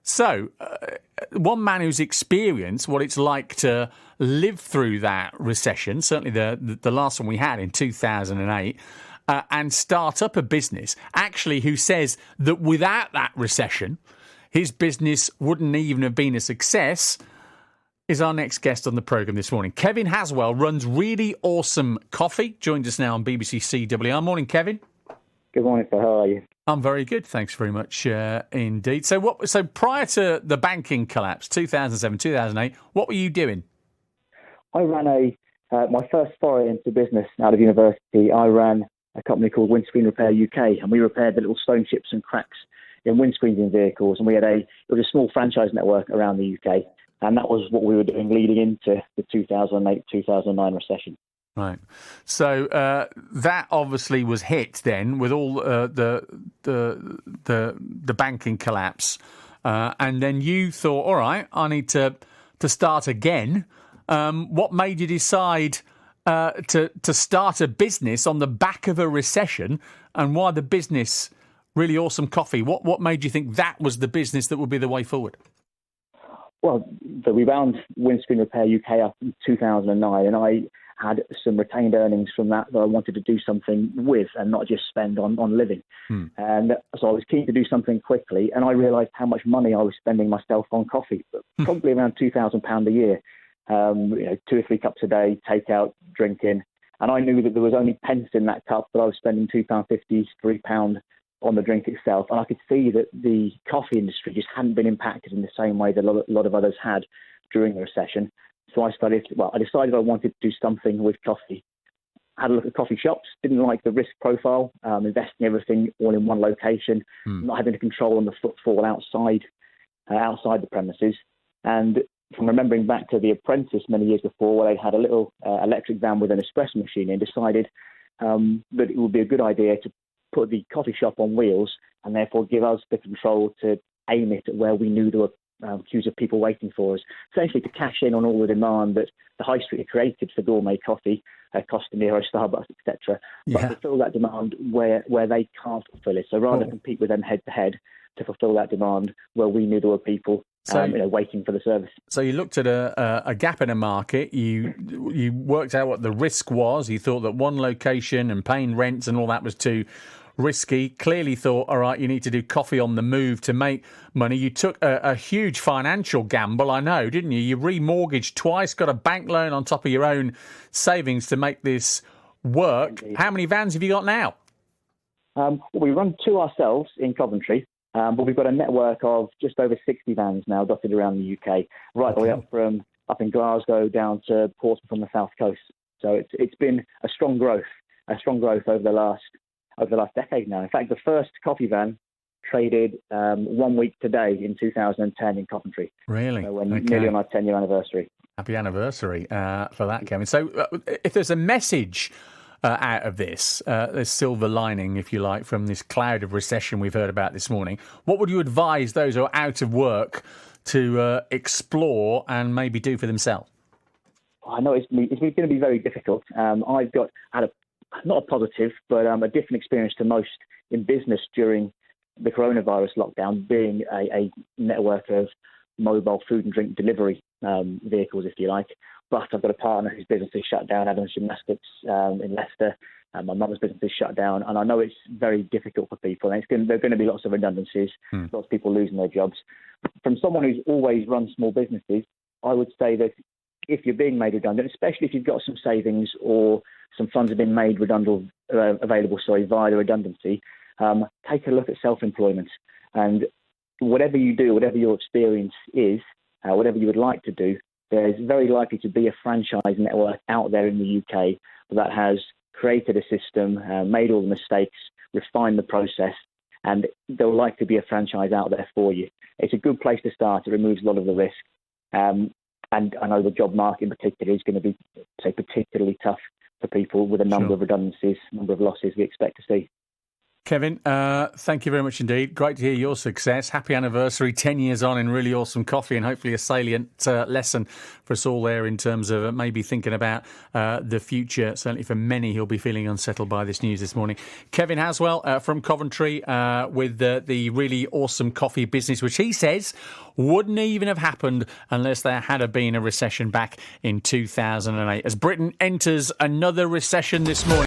So, one man who's experienced what it's like to live through that recession, certainly the last one we had in 2008, and start up a business, actually who says that without that recession, his business wouldn't even have been a success, is our next guest on the programme this morning. Kevin Haswell runs Really Awesome Coffee, joins us now on BBC CWR. Morning, Kevin. Good morning, sir. How are you? I'm very good, thanks very much indeed. So prior to the banking collapse, 2007, 2008, what were you doing? I ran my first foray into business out of university. I ran a company called Windscreen Repair UK, and we repaired the little stone chips and cracks in windscreens in vehicles. And we had it was a small franchise network around the UK, and that was what we were doing leading into the 2008-2009 recession. Right. So that obviously was hit then with all the banking collapse, and then you thought, all right, I need to start again. What made you decide to start a business on the back of a recession, and why the business Really Awesome Coffee? What made you think that was the business that would be the way forward? Well, so we wound Windscreen Repair UK up in 2009, and I had some retained earnings from that I wanted to do something with and not just spend on living. And so I was keen to do something quickly, and I realised how much money I was spending myself on coffee, probably around £2,000 a year, 2 or 3 cups a day, takeout, drinking. And I knew that there was only pence in that cup, but I was spending £2.50, £3 on the drink itself. And I could see that the coffee industry just hadn't been impacted in the same way that a lot of others had during the recession. So I decided I wanted to do something with coffee. Had a look at coffee shops, didn't like the risk profile, investing everything all in one location, not having to control on the footfall outside the premises. And from remembering back to The Apprentice many years before, where they had a little electric van with an espresso machine in, decided that it would be a good idea to put the coffee shop on wheels and therefore give us the control to aim it at where we knew there were queues of people waiting for us, essentially to cash in on all the demand that the high street had created for gourmet coffee, Costa Nero, Starbucks, etc., but fulfill that demand where they can't fulfill it. So rather than compete with them head to head, to fulfill that demand where we knew there were people waiting for the service. So you looked at a gap in a market. You worked out what the risk was. You thought that one location and paying rents and all that was too risky. Clearly thought, all right, you need to do coffee on the move to make money. You took a huge financial gamble, I know, didn't you? You remortgaged twice, got a bank loan on top of your own savings to make this work. Indeed. How many vans have you got now? We run 2 ourselves in Coventry, but we've got a network of just over 60 vans now dotted around the UK, right the way up in Glasgow down to Portsmouth on the south coast. So it's been a strong growth over the last decade now. In fact, the first coffee van traded 1 week today in 2010 in Coventry. Really? So nearly on our 10-year anniversary. Happy anniversary for that, Kevin. So if there's a message out of this, there's silver lining, if you like, from this cloud of recession we've heard about this morning, what would you advise those who are out of work to explore and maybe do for themselves? I know it's going to be very difficult. I've had not a positive, but a different experience to most in business during the coronavirus lockdown, being a network of mobile food and drink delivery vehicles, if you like. But I've got a partner whose business is shut down, Adam's Gymnastics in Leicester. My mum's business is shut down, and I know it's very difficult for people. And there are going to be lots of redundancies, lots of people losing their jobs. From someone who's always run small businesses, I would say that if you're being made redundant, especially if you've got some savings or some funds have been made available via the redundancy, take a look at self-employment. And whatever you do, whatever your experience is, whatever you would like to do, there's very likely to be a franchise network out there in the UK that has created a system, made all the mistakes, refined the process, and there'll likely be a franchise out there for you. It's a good place to start. It removes a lot of the risk. And I know the job market in particular is going to be, particularly tough for people with a number of redundancies, number of losses we expect to see. Kevin, thank you very much indeed. Great to hear your success. Happy anniversary, 10 years on in really awesome coffee, and hopefully a salient lesson for us all there in terms of maybe thinking about the future. Certainly for many who'll be feeling unsettled by this news this morning. Kevin Haswell from Coventry with the really awesome coffee business, which he says wouldn't even have happened unless there had been a recession back in 2008. As Britain enters another recession this morning.